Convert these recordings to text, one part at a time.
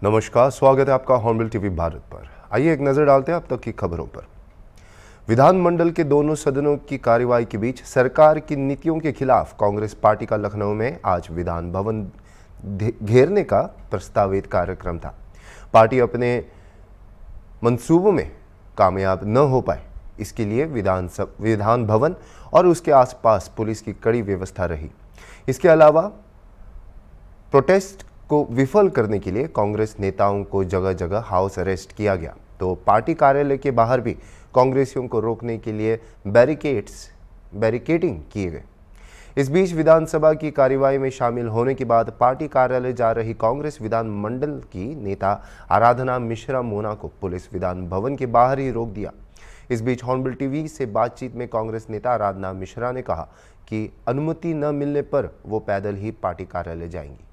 नमस्कार, स्वागत है आपका हॉर्नबिल टीवी भारत पर। आइए एक नजर डालते हैं अब तक की खबरों पर। विधानमंडल के दोनों सदनों की कार्यवाही के बीच सरकार की नीतियों के खिलाफ कांग्रेस पार्टी का लखनऊ में आज विधान भवन घेरने का प्रस्तावित कार्यक्रम था। पार्टी अपने मंसूबों में कामयाब न हो पाए, इसके लिए विधान भवन और उसके आसपास पुलिस की कड़ी व्यवस्था रही। इसके अलावा प्रोटेस्ट को विफल करने के लिए कांग्रेस नेताओं को जगह जगह हाउस अरेस्ट किया गया, तो पार्टी कार्यालय के बाहर भी कांग्रेसियों को रोकने के लिए बैरिकेडिंग किए गए। इस बीच विधानसभा की कार्यवाही में शामिल होने के बाद पार्टी कार्यालय जा रही कांग्रेस विधानमंडल की नेता आराधना मिश्रा मोना को पुलिस विधान भवन के बाहर ही रोक दिया। इस बीच हॉर्नबिल टीवी से बातचीत में कांग्रेस नेता आराधना मिश्रा ने कहा कि अनुमति न मिलने पर वो पैदल ही पार्टी कार्यालय जाएंगी।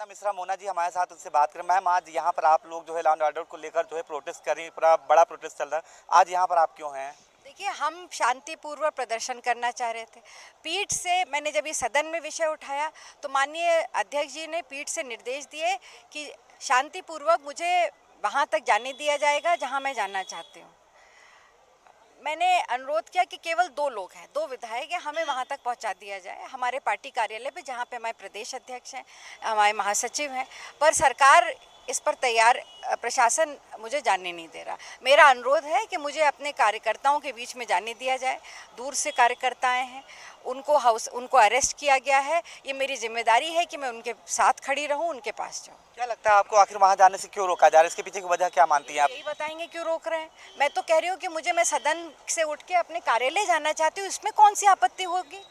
मिश्रा मोना जी हमारे साथ, उनसे बात करें। मैम, आज यहाँ पर आप लोग जो है लॉ एंड ऑर्डर को लेकर जो है प्रोटेस्ट कर रही हैं, पूरा बड़ा प्रोटेस्ट चल रहा है, आज यहाँ पर आप क्यों हैं? देखिए, हम शांतिपूर्वक प्रदर्शन करना चाह रहे थे। पीठ से मैंने जब ये सदन में विषय उठाया तो माननीय अध्यक्ष जी ने पीठ से निर्देश दिए कि शांतिपूर्वक मुझे वहाँ तक जाने दिया जाएगा जहाँ मैं जाना चाहती हूँ। मैंने अनुरोध किया कि केवल 2 लोग हैं, 2 विधायक हैं, हमें वहाँ तक पहुँचा दिया जाए हमारे पार्टी कार्यालय पे, जहाँ पे हमारे प्रदेश अध्यक्ष हैं, हमारे महासचिव हैं, पर सरकार इस पर तैयार, प्रशासन मुझे जाने नहीं दे रहा। मेरा अनुरोध है कि मुझे अपने कार्यकर्ताओं के बीच में जाने दिया जाए। दूर से कार्यकर्ता आए हैं, उनको अरेस्ट किया गया है। ये मेरी जिम्मेदारी है कि मैं उनके साथ खड़ी रहूं, उनके पास जाऊं। क्या लगता है आपको, आखिर वहाँ जाने से क्यों रोका जा रहा है? इसके पीछे की वजह क्या मानती हैं आप? यही बताएंगे क्यों रोक रहे हैं। मैं तो कह रही हूँ कि मैं सदन से उठ के अपने कार्यालय जाना चाहती हूँ, इसमें कौन सी आपत्ति होगी?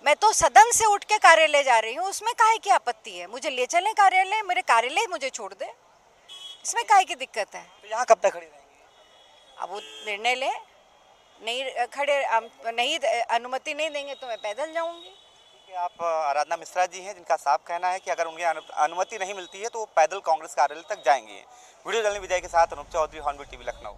मैं तो सदन से उठ के कार्यालय जा रही हूँ, उसमें काहे की आपत्ति है? मुझे ले चलें कार्यालय, मेरे कार्यालय मुझे छोड़ दे, इसमें काहे की दिक्कत है? तो यहाँ कब तक खड़ी रहेंगी? अब वो निर्णय ले, नहीं खड़े, नहीं अनुमति नहीं देंगे तो मैं पैदल जाऊंगी। आप आराधना मिश्रा जी हैं, जिनका साफ कहना है कि अगर उन्हें अनुमति नहीं मिलती है तो वो पैदल कांग्रेस कार्यालय तक जाएंगे। वीडियो जर्नलिस्ट विजय के साथ अनूप चौधरी, हॉर्नबिल टीवी, लखनऊ।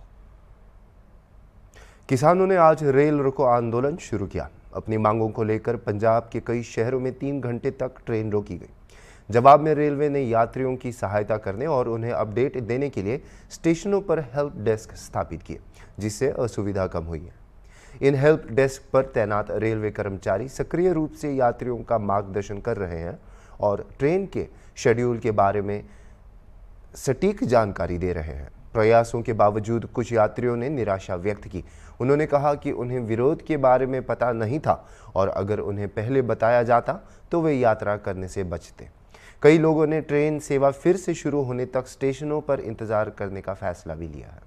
किसानों ने आज रेल रोको आंदोलन शुरू किया। अपनी मांगों को लेकर पंजाब के कई शहरों में 3 घंटे तक ट्रेन रोकी गई। जवाब में रेलवे ने यात्रियों की सहायता करने और उन्हें अपडेट देने के लिए स्टेशनों पर हेल्प डेस्क स्थापित किए, जिससे असुविधा कम हुई है। इन हेल्प डेस्क पर तैनात रेलवे कर्मचारी सक्रिय रूप से यात्रियों का मार्गदर्शन कर रहे हैं और ट्रेन के शेड्यूल के बारे में सटीक जानकारी दे रहे हैं। प्रयासों के बावजूद कुछ यात्रियों ने निराशा व्यक्त की। उन्होंने कहा कि उन्हें विरोध के बारे में पता नहीं था और अगर उन्हें पहले बताया जाता तो वे यात्रा करने से बचते। कई लोगों ने ट्रेन सेवा फिर से शुरू होने तक स्टेशनों पर इंतजार करने का फैसला भी लिया है।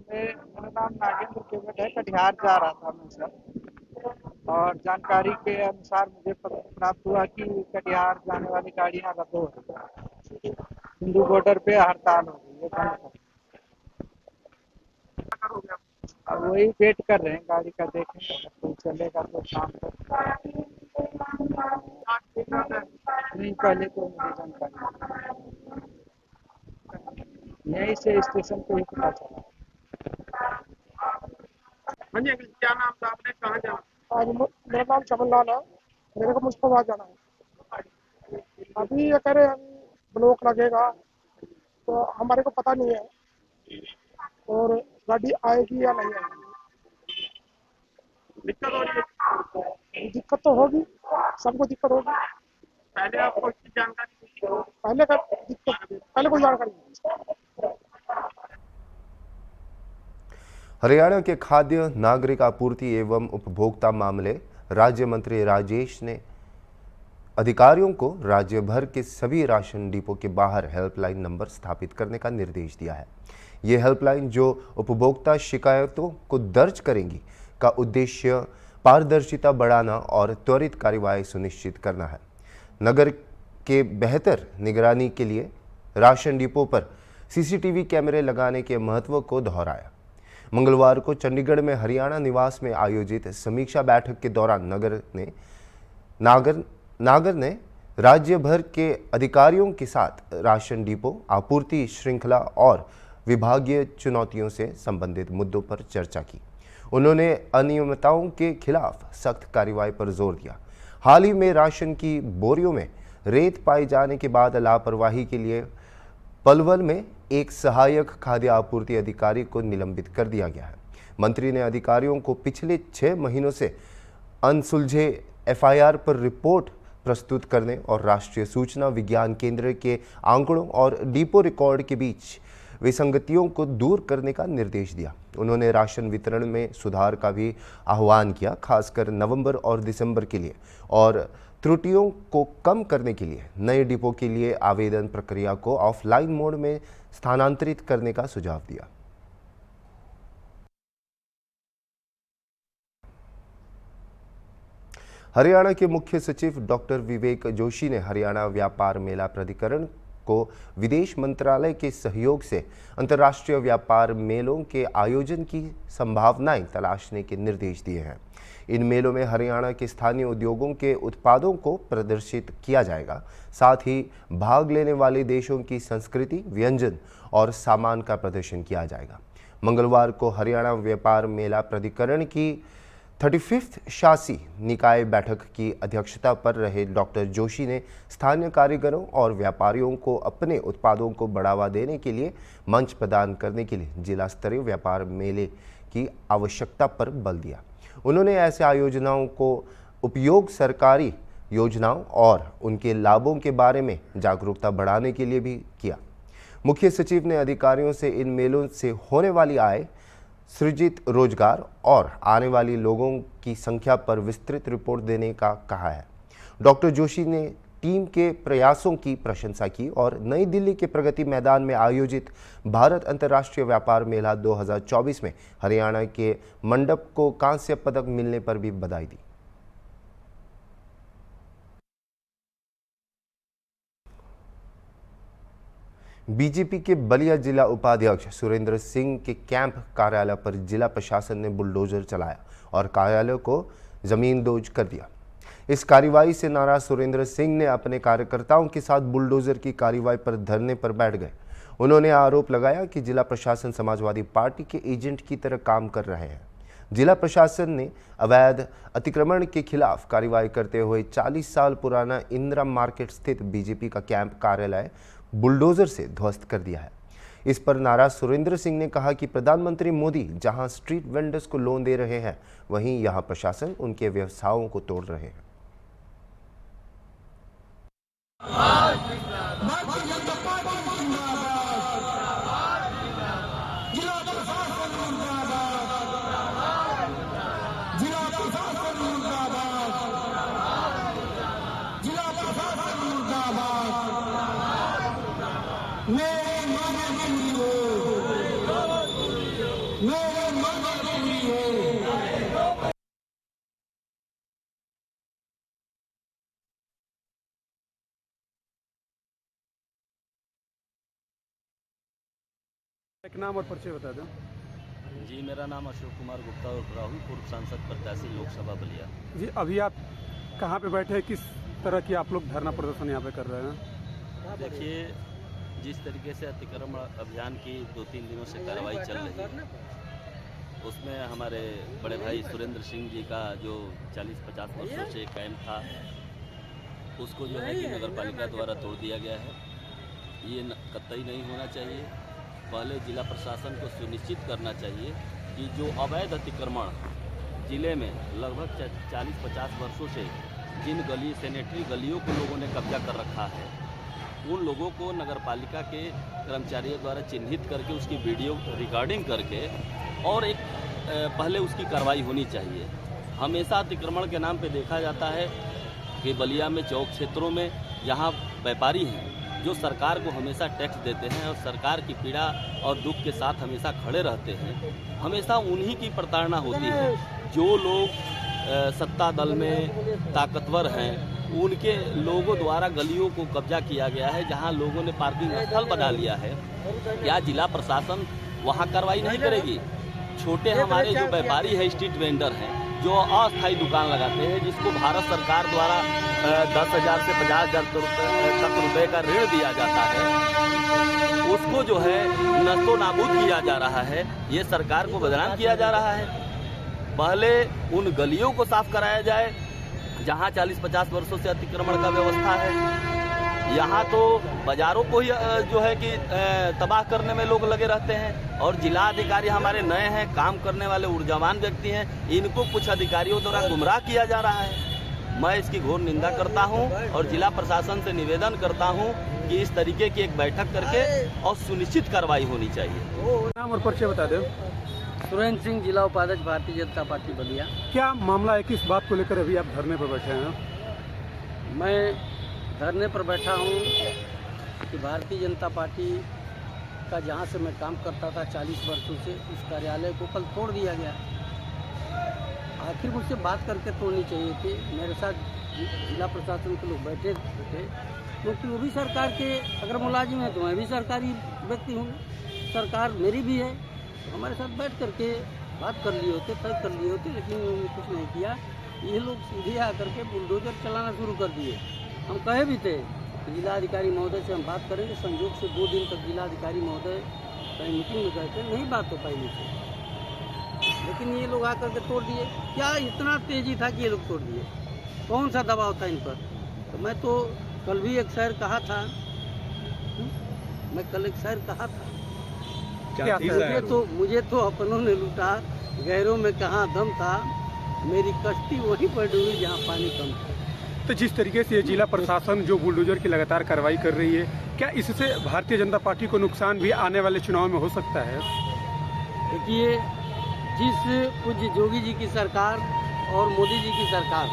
मेरा नाम नागेंद्र केवट है, कटिहार जा रहा था मैं सर, और जानकारी के अनुसार मुझे प्राप्त हुआ कि कटिहार जाने वाली गाड़ियां रद्द हो गई। हिंदू बॉर्डर पे हड़ताल हो गई है, बंद कर। अब वही वेट कर रहे हैं गाड़ी का, देखेंगे अगर कोई चलेगा तो शाम तक। नहीं, पहले तो मुझे जानकारी यहीं से स्टेशन पे ही पता चला। हाँ जी, क्या नाम था आपने, कहाँ जाना? आज मेरा नाम चमनलाल है, मेरे को मुस्तफाबाद जाना है। अभी ये कह रहे हम ब्लॉक लगेगा तो हमारे को पता नहीं है और गाड़ी आएगी या नहीं आएगी। दिक्कत हो रही है? दिक्कत तो होगी, सबको दिक्कत होगी। पहले आपको इसकी जानकारी थी? पहले कोई जानकारी नहीं। हरियाणा के खाद्य नागरिक आपूर्ति एवं उपभोक्ता मामले राज्य मंत्री राजेश ने अधिकारियों को राज्य भर के सभी राशन डिपो के बाहर हेल्पलाइन नंबर स्थापित करने का निर्देश दिया है। ये हेल्पलाइन, जो उपभोक्ता शिकायतों को दर्ज करेंगी, का उद्देश्य पारदर्शिता बढ़ाना और त्वरित कार्यवाही सुनिश्चित करना है। नगर के बेहतर निगरानी के लिए राशन डिपो पर सीसीटीवी कैमरे लगाने के महत्व को दोहराया। मंगलवार को चंडीगढ़ में हरियाणा निवास में आयोजित समीक्षा बैठक के दौरान नागर ने राज्य भर के अधिकारियों के साथ राशन डिपो आपूर्ति श्रृंखला और विभागीय चुनौतियों से संबंधित मुद्दों पर चर्चा की। उन्होंने अनियमितताओं के खिलाफ सख्त कार्रवाई पर जोर दिया। हाल ही में राशन की बोरियों में रेत पाए जाने के बाद लापरवाही के लिए पलवल में एक सहायक खाद्य आपूर्ति अधिकारी को निलंबित कर दिया गया है। मंत्री ने अधिकारियों को पिछले 6 महीनों से अनसुलझे एफआईआर पर रिपोर्ट प्रस्तुत करने और राष्ट्रीय सूचना विज्ञान केंद्र के आंकड़ों और डिपो रिकॉर्ड के बीच विसंगतियों को दूर करने का निर्देश दिया। उन्होंने राशन वितरण में सुधार का भी आह्वान किया, खासकर नवंबर और दिसंबर के लिए, और त्रुटियों को कम करने के लिए नए डिपो के लिए आवेदन प्रक्रिया को ऑफलाइन मोड में स्थानांतरित करने का सुझाव दिया। हरियाणा के मुख्य सचिव डॉक्टर विवेक जोशी ने हरियाणा व्यापार मेला प्राधिकरण को विदेश मंत्रालय के सहयोग से अंतर्राष्ट्रीय व्यापार मेलों के आयोजन की संभावनाएं तलाशने के निर्देश दिए हैं। इन मेलों में हरियाणा के स्थानीय उद्योगों के उत्पादों को प्रदर्शित किया जाएगा, साथ ही भाग लेने वाले देशों की संस्कृति, व्यंजन और सामान का प्रदर्शन किया जाएगा। मंगलवार को हरियाणा व्यापार मेला प्राधिकरण की 35वीं शासी निकाय बैठक की अध्यक्षता पर रहे डॉक्टर जोशी ने स्थानीय कारीगरों और व्यापारियों को अपने उत्पादों को बढ़ावा देने के लिए मंच प्रदान करने के लिए जिला स्तरीय व्यापार मेले की आवश्यकता पर बल दिया। उन्होंने ऐसे आयोजनों को उपयोग सरकारी योजनाओं और उनके लाभों के बारे में जागरूकता बढ़ाने के लिए भी किया। मुख्य सचिव ने अधिकारियों से इन मेलों से होने वाली आय, सृजित रोजगार और आने वाली लोगों की संख्या पर विस्तृत रिपोर्ट देने का कहा है। डॉक्टर जोशी ने टीम के प्रयासों की प्रशंसा की और नई दिल्ली के प्रगति मैदान में आयोजित भारत अंतर्राष्ट्रीय व्यापार मेला 2024 में हरियाणा के मंडप को कांस्य पदक मिलने पर भी बधाई दी। बीजेपी के बलिया जिला उपाध्यक्ष सुरेंद्र सिंह के कैंप कार्यालय पर जिला प्रशासन ने बुलडोजर चलाया और कार्यालय को जमींदोज कर दिया। इस कार्रवाई से नाराज सुरेंद्र सिंह ने अपने कार्यकर्ताओं के साथ बुलडोजर की कार्रवाई पर धरने पर बैठ गए। उन्होंने आरोप लगाया कि जिला प्रशासन समाजवादी पार्टी के एजेंट की तरह काम कर रहे हैं। जिला प्रशासन ने अवैध अतिक्रमण के खिलाफ कार्रवाई करते हुए 40 साल पुराना इंदिरा मार्केट स्थित बीजेपी का कैंप कार्यालय बुलडोजर से ध्वस्त कर दिया है। इस पर नाराज सुरेंद्र सिंह ने कहा कि प्रधानमंत्री मोदी जहां स्ट्रीट वेंडर्स को लोन दे रहे हैं, वहीं यहां प्रशासन उनके व्यवसायों को तोड़ रहे हैं। एक नाम और परिचय बता दो। जी, मेरा नाम अशोक कुमार गुप्ता और राहुल, पूर्व सांसद प्रत्याशी लोकसभा बलिया। जी, अभी आप कहाँ पे बैठे हैं? किस तरह की आप लोग धरना प्रदर्शन यहाँ पे कर रहे हैं? देखिए, जिस तरीके से अतिक्रमण अभियान की 2-3 दिनों से कार्रवाई चल रही है, उसमें हमारे बड़े भाई सुरेंद्र सिंह जी का जो 40-50 वर्षों से कैंप था, उसको जो है कि नगर पालिका द्वारा तोड़ दिया गया है। ये कतई नहीं होना चाहिए। पहले जिला प्रशासन को सुनिश्चित करना चाहिए कि जो अवैध अतिक्रमण जिले में लगभग 40-50 वर्षों से जिन सैनिटरी गलियों को लोगों ने कब्जा कर रखा है, उन लोगों को नगर पालिका के कर्मचारियों द्वारा चिन्हित करके उसकी वीडियो रिकॉर्डिंग करके और एक पहले उसकी कार्रवाई होनी चाहिए। हमेशा अतिक्रमण के नाम पे देखा जाता है कि बलिया में चौक क्षेत्रों में यहाँ व्यापारी हैं जो सरकार को हमेशा टैक्स देते हैं और सरकार की पीड़ा और दुख के साथ हमेशा खड़े रहते हैं, हमेशा उन्हीं की प्रताड़ना होती है। जो लोग सत्ता दल में ताकतवर हैं, उनके लोगों द्वारा गलियों को कब्जा किया गया है, जहां लोगों ने पार्किंग स्थल बना लिया है। क्या जिला प्रशासन वहां कार्रवाई नहीं करेगी? छोटे हमारे जो व्यापारी हैं, स्ट्रीट वेंडर हैं, जो अस्थायी दुकान लगाते हैं, जिसको भारत सरकार द्वारा 10,000 से 50,000 तक रुपए का ऋण दिया जाता है, उसको जो है नस्तो नाबूद किया जा रहा है। ये सरकार को बदनाम किया जा रहा है। पहले उन गलियों को साफ कराया जाए जहां 40-50 वर्षों से अतिक्रमण का व्यवस्था है। यहाँ तो बाजारों को ही जो है कि तबाह करने में लोग लगे रहते हैं, और जिला अधिकारी हमारे नए हैं, काम करने वाले ऊर्जावान व्यक्ति हैं, इनको कुछ अधिकारियों द्वारा गुमराह किया जा रहा है। मैं इसकी घोर निंदा करता हूं और जिला प्रशासन से निवेदन करता हूं कि इस तरीके की एक बैठक करके और सुनिश्चित कार्रवाई होनी चाहिए। नाम और परिचय बता दें। सुरेंद्र सिंह, जिला उपाध्यक्ष भारतीय जनता पार्टी बलिया। क्या मामला है, किस बात को लेकर अभी आप धरने पर बैठे हैं? मैं धरने पर बैठा हूं कि भारतीय जनता पार्टी का जहां से मैं काम करता था 40 वर्षों से, उस कार्यालय को कल तोड़ दिया गया। आखिर मुझसे बात करके तोड़नी चाहिए थी। मेरे साथ जिला प्रशासन के लोग बैठे थे, क्योंकि वो भी सरकार के अगर मुलाजिम है तो मैं भी सरकारी व्यक्ति हूँ, सरकार मेरी भी है। हमारे साथ बैठ करके बात कर लिए होते, तय कर लिए होते, लेकिन उन्होंने कुछ नहीं किया। ये लोग सीधे आकर के बुलडोजर चलाना शुरू कर दिए। हम कहे भी थे कि जिलाधिकारी महोदय से हम बात करेंगे। संयोग से 2 दिन तक जिलाधिकारी महोदय कहीं मीटिंग में गए थे, नहीं बात हो पाई मुझसे, लेकिन ये लोग आकर के तोड़ दिए। क्या इतना तेजी था कि ये लोग तोड़ दिए? कौन सा दबाव था इन पर? तो मैं तो कल भी एक शहर कहा था, मैं कल एक शहर कहा था, मुझे तो अपनों ने लूटा, गैरों में कहाँ दम था, मेरी कश्ती वहीं पर डूबी जहाँ पानी कम था। तो जिस तरीके से ये जिला प्रशासन जो बुलडोजर की लगातार कार्रवाई कर रही है, क्या इससे भारतीय जनता पार्टी को नुकसान भी आने वाले चुनाव में हो सकता है? देखिए, जिस पूज्य जोगी जी की सरकार और मोदी जी की सरकार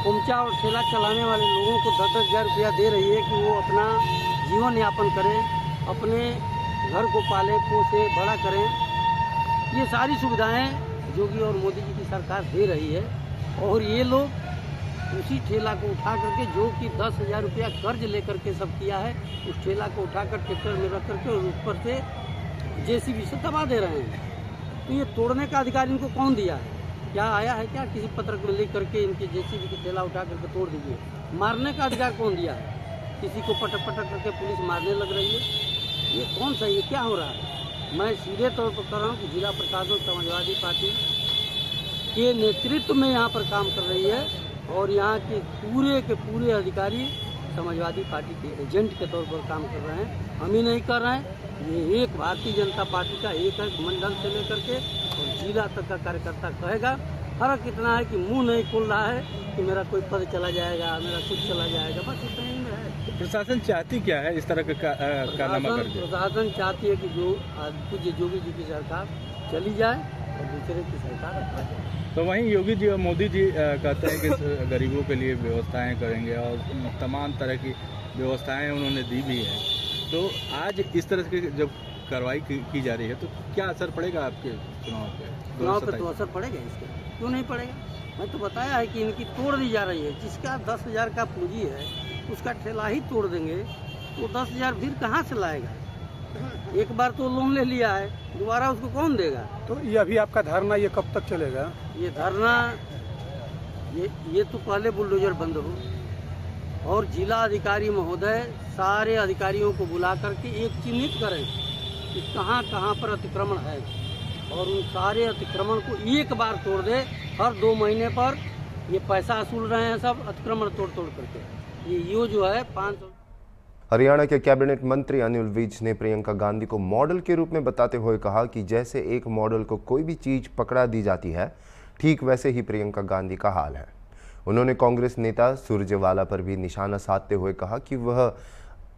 कुमचा और ठेला चलाने वाले लोगों को 10-10 हज़ार रुपया दे रही है कि वो अपना जीवन यापन करें, अपने घर को पालें, पोसे, बड़ा करें, ये सारी सुविधाएं जोगी और मोदी जी की सरकार दे रही है। और ये लोग उसी ठेला को उठा करके, जो कि 10,000 रुपया कर्ज लेकर के सब किया है, उस ठेला को उठाकर ट्रैक्टर में रख करके और ऊपर से जेसीबी से दबा दे रहे हैं। तो ये तोड़ने का अधिकार इनको कौन दिया है? क्या आया है क्या किसी पत्र में लिख करके इनके जेसीबी की ठेला उठा करके तोड़ दीजिए? मारने का अधिकार कौन दिया है? किसी को पटक पटक करके पुलिस मारने लग रही है। ये कौन सा, ये क्या हो रहा है? मैं सीधे तौर पर कर रहा हूँ कि जिला प्रशासन समाजवादी पार्टी के नेतृत्व में यहाँ पर काम कर रही है, और यहाँ के पूरे अधिकारी समाजवादी पार्टी के एजेंट के तौर पर काम कर रहे हैं। हम ही नहीं कर रहे हैं, ये एक भारतीय जनता पार्टी का एक मंडल से लेकर के और जिला तक का कार्यकर्ता कहेगा। फर्क इतना है कि मुंह नहीं खोल रहा है कि मेरा कोई पद चला जाएगा, मेरा कुछ चला जाएगा, बस इतना ही में है। प्रशासन चाहती क्या है इस तरह का कारनामा करके? प्रशासन चाहती है कि जो पूज्य योगी जी की सरकार चली जाए और दूसरे की सरकार आ जाए। तो वहीं योगी जी और मोदी जी कहते हैं कि गरीबों के लिए व्यवस्थाएं करेंगे और तमाम तरह की व्यवस्थाएं उन्होंने दी भी हैं। तो आज इस तरह की जब कार्रवाई की जा रही है तो क्या असर पड़ेगा आपके चुनाव पे? चुनाव पे तो असर पड़ेगा इसका, क्यों नहीं पड़ेगा? मैं तो बताया है कि इनकी तोड़ दी जा रही है। जिसका 10,000 का पूंजी है उसका ठेला ही तोड़ देंगे तो 10,000 फिर कहाँ से लाएगा? एक बार तो लोन ले लिया है, दोबारा उसको कौन देगा? तो ये अभी आपका धरना ये कब तक चलेगा? ये धरना ये तो पहले बुलडोजर बंद हो और जिला अधिकारी महोदय सारे अधिकारियों को बुला करके एक चिन्हित करें कि कहाँ कहाँ पर अतिक्रमण है, और उन सारे अतिक्रमण को एक बार तोड़ दे। हर 2 महीने पर ये पैसा वसूल रहे हैं सब अतिक्रमण तोड़ करके। ये जो है 500। हरियाणा के कैबिनेट मंत्री अनिल विज ने प्रियंका गांधी को मॉडल के रूप में बताते हुए कहा कि जैसे एक मॉडल को कोई भी चीज पकड़ा दी जाती है, ठीक वैसे ही प्रियंका गांधी का हाल है। उन्होंने कांग्रेस नेता सुरजेवाला पर भी निशाना साधते हुए कहा कि वह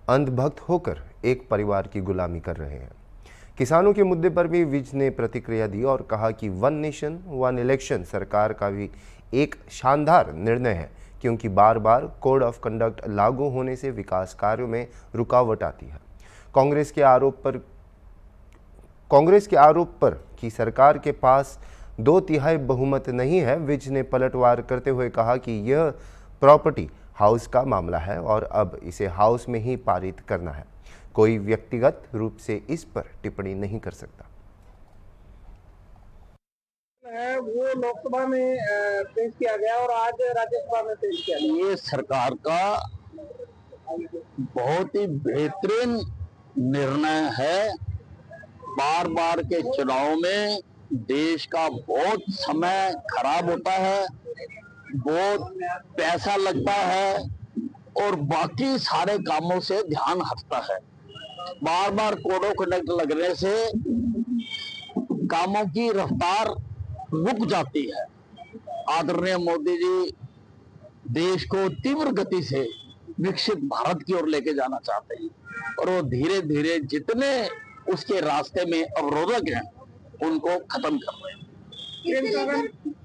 अंधभक्त होकर एक परिवार की गुलामी कर रहे हैं। किसानों के मुद्दे पर भी विज ने प्रतिक्रिया दी और कहा कि 1 नेशन 1 इलेक्शन सरकार का भी एक शानदार निर्णय है, क्योंकि बार बार कोड ऑफ कंडक्ट लागू होने से विकास कार्यों में रुकावट आती है। कांग्रेस के आरोप पर कि सरकार के पास 2/3 बहुमत नहीं है, विज ने पलटवार करते हुए कहा कि यह प्रॉपर्टी हाउस का मामला है और अब इसे हाउस में ही पारित करना है। कोई व्यक्तिगत रूप से इस पर टिप्पणी नहीं कर सकता। वो लोकसभा में पेश किया गया और आज राज्यसभा में पेश किया गया। ये सरकार का बहुत ही बेहतरीन निर्णय है। बार बार के चुनाव में देश का बहुत समय खराब होता है, बहुत पैसा लगता है और बाकी सारे कामों से ध्यान हटता है। बार बार कोड ऑफ कंडक्ट लगने से कामों की रफ्तार रुक जाती है। आदरणीय मोदी जी देश को तीव्र गति से विकसित भारत की ओर लेके जाना चाहते हैं और वो धीरे धीरे जितने उसके रास्ते में अवरोधक हैं उनको खत्म कर रहे हैं।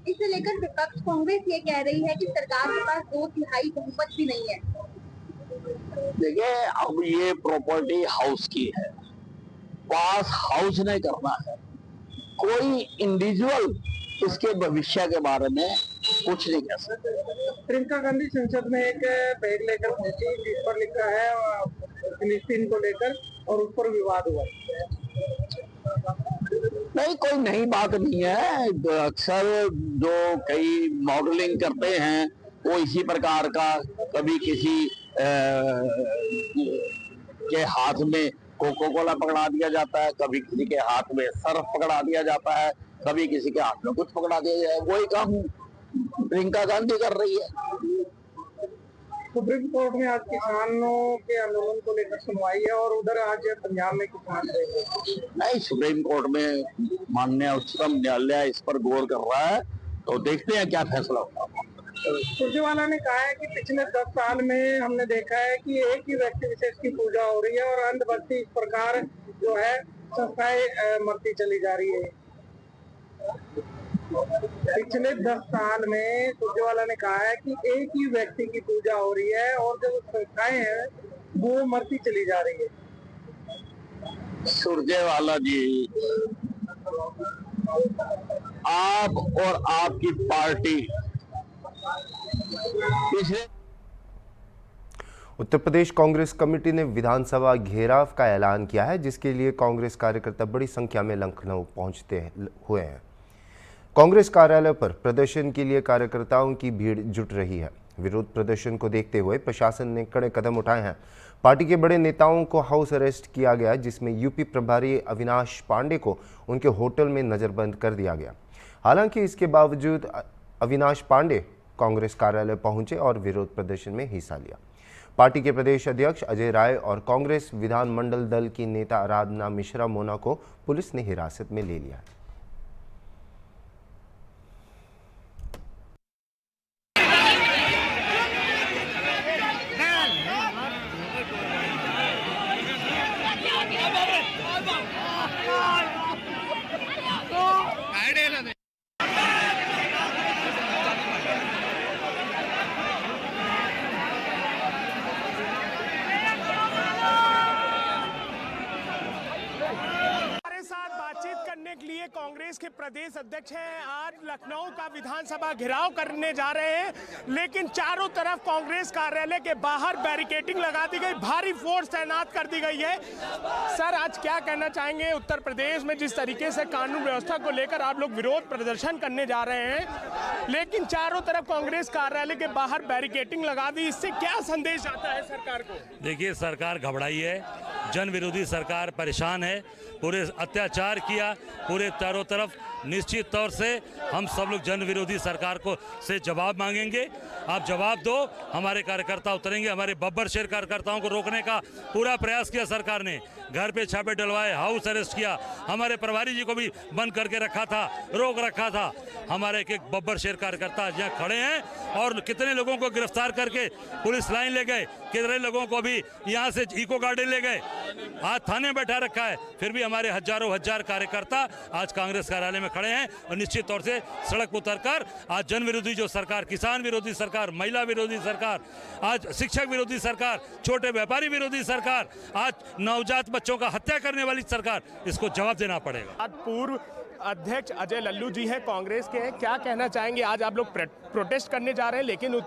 इसे लेकर विपक्ष कांग्रेस ये कह रही है कि सरकार के पास 2/3 बहुमत भी नहीं है। देखिए, अब ये प्रॉपर्टी हाउस की है, पास हाउस ने करना है। कोई इंडिविजुअल इसके भविष्य के बारे में कुछ नहीं कह सकते। प्रियंका गांधी संसद में एक बैग लेकर पहुंची जिस पर लिखा है फिलिस्तीन को लेकर और उस पर विवाद हुआ। नहीं, कोई नई बात नहीं है। अक्सर जो कई मॉडलिंग करते हैं वो इसी प्रकार का, कभी किसी के हाथ में कोको कोला पकड़ा दिया जाता है, कभी किसी के हाथ में सर्फ पकड़ा दिया जाता है, कभी किसी के हाथ में कुछ पकड़ा दिया जाए। वही काम प्रियंका गांधी कर रही है। सुप्रीम कोर्ट में आज किसानों के आंदोलन को लेकर सुनवाई है और उधर आज पंजाब में किसान नहीं, सुप्रीम कोर्ट में माननीय उच्चतम न्यायालय इस पर गौर कर रहा है, तो देखते हैं क्या फैसला होगा। सुरजेवाला ने कहा है कि पिछले 10 साल में हमने देखा है कि एक ही व्यक्ति विशेष की पूजा हो रही है और अंधभक्ति इस प्रकार जो है संस्थाएं मरती चली जा रही है। पिछले 10 साल में सुरजेवाला ने कहा है कि एक ही व्यक्ति की पूजा हो रही है और जो संस्थाएं हैं वो मरती चली जा रही है। सुरजेवाला जी, आप और आपकी पार्टी उत्तर प्रदेश कांग्रेस कमेटी ने विधानसभा घेराव का ऐलान किया है, जिसके लिए कांग्रेस कार्यकर्ता बड़ी संख्या में लखनऊ पहुंचते हुए हैं। कांग्रेस कार्यालय पर प्रदर्शन के लिए कार्यकर्ताओं की भीड़ जुट रही है। विरोध प्रदर्शन को देखते हुए प्रशासन ने कड़े कदम उठाए हैं। पार्टी के बड़े नेताओं को हाउस अरेस्ट किया गया, जिसमें यूपी प्रभारी अविनाश पांडे को उनके होटल में नजरबंद कर दिया गया। हालांकि इसके बावजूद अविनाश पांडे कांग्रेस कार्यालय पहुंचे और विरोध प्रदर्शन में हिस्सा लिया। पार्टी के प्रदेश अध्यक्ष अजय राय और कांग्रेस विधानमंडल दल की नेता आराधना मिश्रा मोना को पुलिस ने हिरासत में ले लिया। के लिए कांग्रेस के प्रदेश अध्यक्ष हैं, आज लखनऊ का विधानसभा घेराव करने जा रहे हैं, लेकिन चारों तरफ कांग्रेस कार्यालय के बाहर बैरिकेडिंग लगा दी गई, भारी फोर्स तैनात कर दी गई है। सर, आज क्या कहना चाहेंगे उत्तर प्रदेश में जिस तरीके से कानून व्यवस्था को लेकर आप लोग विरोध प्रदर्शन करने जा रहे हैं, लेकिन चारों तरफ कांग्रेस कार्यालय के बाहर बैरिकेडिंग लगा दी, इससे क्या संदेश आता है सरकार को? देखिए, सरकार घबराई है, जन विरोधी सरकार परेशान है, पूरे अत्याचार किया पूरे चारों तरफ। निश्चित तौर से हम सब लोग जन विरोधी सरकार को से जवाब मांगेंगे। आप जवाब दो, हमारे कार्यकर्ता उतरेंगे। हमारे बब्बर शेर कार्यकर्ताओं को रोकने का पूरा प्रयास किया सरकार ने, घर पे छापे डलवाए, हाउस अरेस्ट किया, हमारे प्रभारी जी को भी बंद करके रखा था, रोक रखा था। हमारे एक बब्बर शेर कार्यकर्ता यहाँ खड़े हैं और कितने लोगों को गिरफ्तार करके पुलिस लाइन ले गए, कितने लोगों को भी यहाँ से इको गार्डन ले गए, आज थाने में बैठा रखा है। फिर भी हमारे हजारों हजार कार्यकर्ता आज कांग्रेस कार्यालय में खड़े हैं और निश्चित तौर से सड़क पर उतरकर आज जन विरोधी जो सरकार, किसान विरोधी सरकार, महिला विरोधी सरकार, आज शिक्षक विरोधी सरकार, छोटे व्यापारी विरोधी सरकार, आज नवजात बच्चों का हत्या करने वाली सरकार, इसको जवाब देना पड़ेगा। आज पूर्व अध्यक्ष अजय लल्लू जी हैं, कांग्रेस के हैं, क्या कहना चाहेंगे? आज आप लोग प्रोटेस्ट करने जा रहे हैं, लेकिन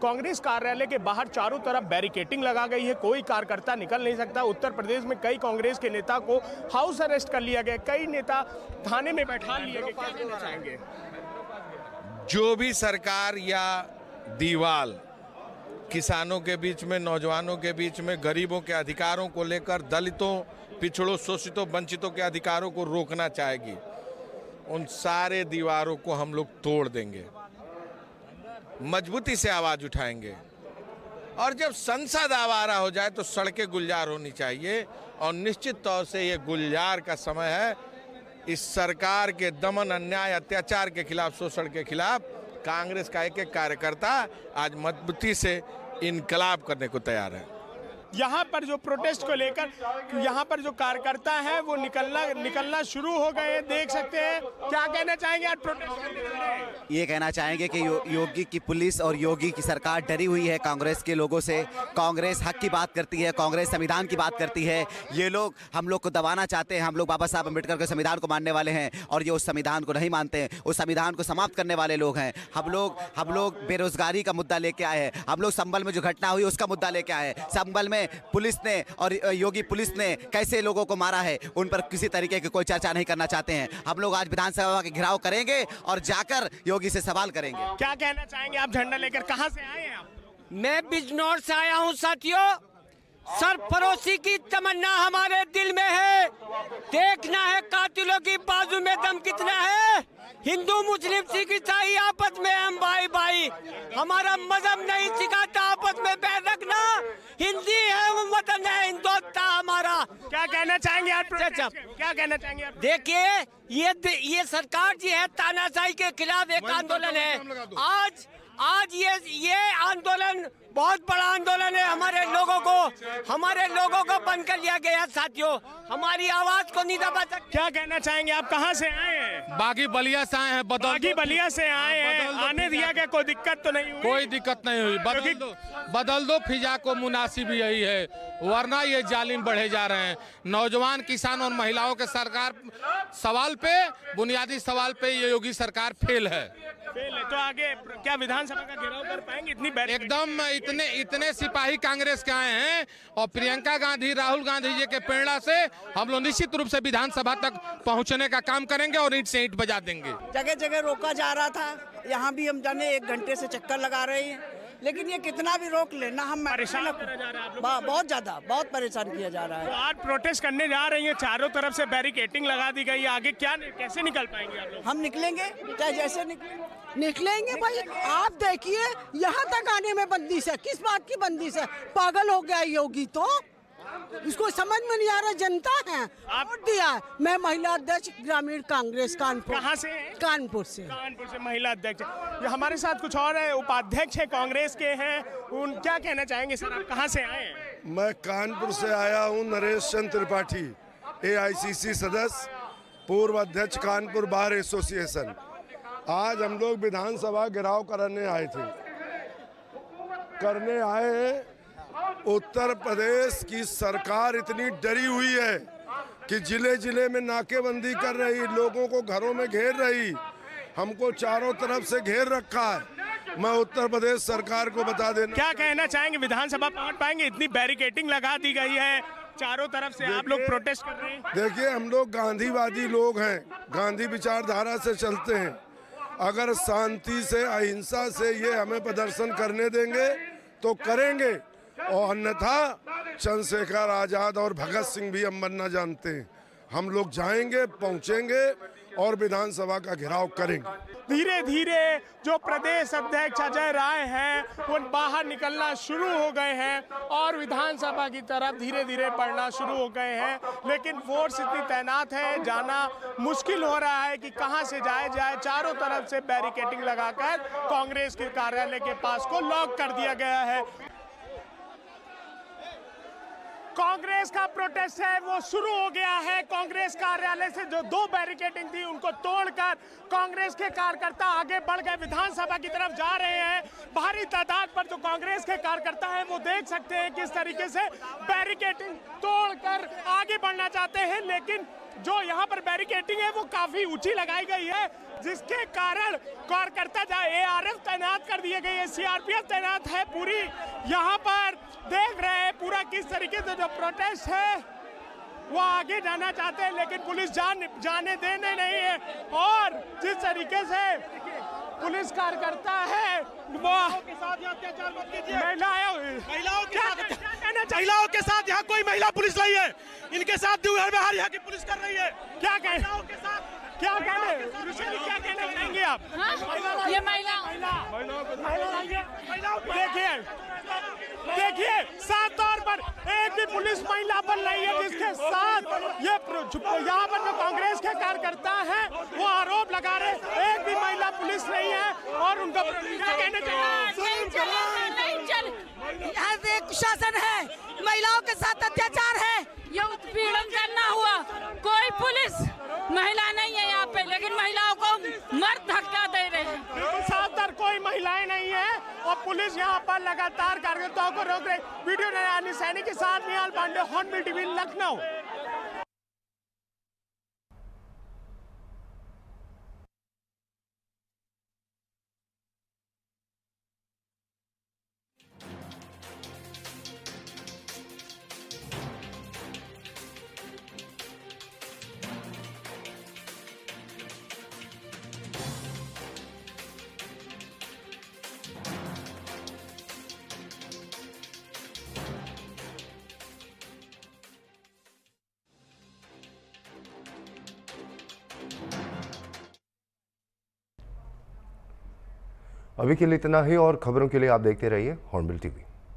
कांग्रेस कार्यालय के बाहर चारों तरफ बैरिकेडिंग लगा गई है, कोई कार्यकर्ता निकल नहीं सकता। उत्तर प्रदेश में कई कांग्रेस के नेता को हाउस अरेस्ट कर लिया गया, कई नेता थाने में बैठा लिए गए, क्या कहना चाहेंगे? जो भी सरकार या दीवाल किसानों के बीच में, नौजवानों के बीच में, गरीबों के अधिकारों को लेकर, दलितों, पिछड़ों, शोषितों, वंचितों के अधिकारों को रोकना चाहेगी, उन सारे दीवारों को हम लोग तोड़ देंगे, मजबूती से आवाज उठाएंगे। और जब संसद आवारा हो जाए तो सड़कें गुलजार होनी चाहिए, और निश्चित तौर से ये गुलजार का समय है। इस सरकार के दमन, अन्याय, अत्याचार के खिलाफ, शोषण के खिलाफ कांग्रेस का एक एक कार्यकर्ता आज मजबूती से इनकलाब करने को तैयार है। यहाँ पर जो प्रोटेस्ट को लेकर यहाँ पर जो कार्यकर्ता हैं वो निकलना शुरू हो गए हैं, देख सकते हैं। क्या कहना चाहेंगे आज प्रोटेस्ट करने वाले? ये कहना चाहेंगे कि योगी की पुलिस और योगी की सरकार डरी हुई है कांग्रेस के लोगों से। कांग्रेस हक की बात करती है, कांग्रेस संविधान की बात करती है। ये लोग हम लोग को दबाना चाहते हैं। हम लोग बाबा साहब अम्बेडकर के संविधान को मानने वाले हैं और ये उस संविधान को नहीं मानते हैं। उस संविधान को समाप्त करने वाले लोग हैं। हम लोग बेरोजगारी का मुद्दा लेके आए हैं। हम लोग संभल में जो घटना हुई उसका मुद्दा लेके आए हैं। संभल में पुलिस ने और योगी पुलिस ने कैसे लोगों को मारा है, उन पर किसी तरीके की कोई चर्चा नहीं करना चाहते हैं। हम लोग आज विधानसभा के घेराव करेंगे और जाकर योगी से सवाल करेंगे। क्या कहना चाहेंगे आप झंडा लेकर? कहां से आए हैं आप? मैं बिजनौर से आया हूं साथियों। सरफरोशी की तमन्ना हमारे दिल में है। देखना है कातिलों की बाजू में दम कितना है। हिंदू मुस्लिम सिख ईसाई आपस में हम भाई भाई। हमारा मजहब नहीं सिखाता आपस में बैर रखना। हिंदी है वतन है, हिंदुस्तान हमारा। क्या कहना चाहेंगे आप? क्या कहना चाहेंगे आप? देखिए ये सरकार जी है, तानाशाही के खिलाफ एक आंदोलन है। आज ये आंदोलन बहुत बड़ा आंदोलन है। हमारे लोगों को बंद कर लिया गया साथियों। हमारी आवाज को नहीं दबा सकते। क्या कहना चाहेंगे आप? कहां से आए हैं? बागी बलिया से आए हैं। बागी बलिया से आए हैं। आने दिया गया, कोई दिक्कत तो नहीं हुई? कोई दिक्कत नहीं हुई। बदल दो फिजा को, मुनासिब यही है, वरना ये जालिम बढ़े जा रहे हैं। नौजवान, किसान और महिलाओं के सरकार सवाल पे, बुनियादी सवाल पे ये योगी सरकार फेल है। तो आगे क्या विधानसभा का घेराव कर पाएंगे? एकदम इतने सिपाही कांग्रेस के आए हैं और प्रियंका गांधी, राहुल गांधी जी के प्रेरणा से हम लोग निश्चित रूप से विधानसभा तक पहुंचने का काम करेंगे और ईंट से ईंट बजा देंगे। जगह जगह रोका जा रहा था। यहाँ भी हम जाने 1 घंटे से चक्कर लगा रहे हैं, लेकिन ये कितना भी रोक लेना हम परेशान बहुत ज्यादा बहुत परेशान किया जा रहा है। तो आज प्रोटेस्ट करने जा रही है, चारों तरफ से बैरिकेडिंग लगा दी गई है। आगे कैसे निकल पाएंगे आप लोग? हम निकलेंगे, चाहे जैसे निकलेंगे भाई। आप देखिए यहाँ तक आने में बंदिश है। किस बात की बंदिश है? पागल हो गया योगी तो। इसको समझ में नहीं आ रहा। जनता है वोट दिया। मैं महिला अध्यक्ष ग्रामीण कांग्रेस कानपुर। कहाँ से? कानपुर से महिला अध्यक्ष। हमारे साथ कुछ और है, उपाध्यक्ष है कांग्रेस के हैं। उन क्या कहना चाहेंगे सर? आप कहाँ से आए हैं? मैं कानपुर से आया हूँ। नरेश चंद्र त्रिपाठी, AICC सदस्य, पूर्व अध्यक्ष कानपुर बार एसोसिएशन। आज हम लोग विधानसभा घेराव करने आए। उत्तर प्रदेश की सरकार इतनी डरी हुई है कि जिले जिले में नाकेबंदी कर रही, लोगों को घरों में घेर रही, हमको चारों तरफ से घेर रखा है। मैं उत्तर प्रदेश सरकार को बता देना। क्या कहना चाहेंगे? विधानसभा पहुंच पाएंगे? इतनी बैरिकेडिंग लगा दी गई है चारों तरफ से, आप लोग प्रोटेस्ट कर रहे हैं। देखिए, हम लोग गांधीवादी लोग हैं, गांधी विचारधारा से चलते हैं। अगर शांति से, अहिंसा से ये हमें प्रदर्शन करने देंगे तो करेंगे, और अन्यथा चंद्रशेखर आजाद और भगत सिंह भी हम बनना जानते हैं। हम लोग जाएंगे, पहुंचेंगे और विधानसभा का घेराव करेंगे। धीरे धीरे जो प्रदेश अध्यक्ष अजय राय हैं वो बाहर निकलना शुरू हो गए हैं और विधानसभा की तरफ धीरे धीरे बढ़ना शुरू हो गए हैं। लेकिन फोर्स इतनी तैनात है, जाना मुश्किल हो रहा है कि कहां से जाए। चारों तरफ से बैरिकेडिंग लगाकर कांग्रेस के कार्यालय के पास को लॉक कर दिया गया है। कांग्रेस का प्रोटेस्ट है वो शुरू हो गया है। कांग्रेस कार्यालय से जो 2 बैरिकेडिंग थी उनको तोड़कर कांग्रेस के कार्यकर्ता आगे बढ़ गए, विधानसभा की तरफ जा रहे हैं। भारी तादाद पर जो कांग्रेस के कार्यकर्ता हैं वो देख सकते हैं किस तरीके से बैरिकेडिंग तोड़कर आगे बढ़ना चाहते हैं। लेकिन जो यहाँ पर बैरिकेडिंग है वो काफी ऊंची लगाई गई है, जिसके कारण कार्यकर्ता ARF तैनात कर दिए गए हैं, CRPF तैनात है पूरी। यहाँ पर देख रहे हैं पूरा किस तरीके से जो प्रोटेस्ट है वो आगे जाना चाहते हैं, लेकिन पुलिस जाने देने नहीं है। और जिस तरीके से पुलिस कार्यकर्ता है वो के साथ अत्याचार मत कीजिए। महिलाओं के साथ यहाँ कोई महिला पुलिस नहीं है, इनके साथ दुर्व्यवहार यहाँ की पुलिस कर रही है। क्या कहने क्या कहना चाहेंगे आप? ये महिला देखिए साफ तौर पर एक भी पुलिस महिला पर नहीं है जिसके साथ ये यहाँ पर जो कांग्रेस के कार्यकर्ता हैं वो आरोप लगा रहे, एक भी महिला पुलिस नहीं है और उनको क्या कहना चाहिए? यहाँ से शासन है, महिलाओं के साथ अत्याचार है, ये उत्पीड़न करना हुआ, कोई पुलिस महिला नहीं है यहाँ पे, लेकिन महिलाओं को मर्द धक्का दे रहे हैं। साफ तौर कोई महिलाएं नहीं है और पुलिस यहाँ पर लगातार कार्यकर्ताओं को रोक रही। वीडियो जर्नलिस्ट सैनी के साथ निहाल पांडे, हॉर्नबिल टीवी, लखनऊ। अभी के लिए इतना ही और खबरों के लिए आप देखते रहिए हॉर्नबिल टीवी।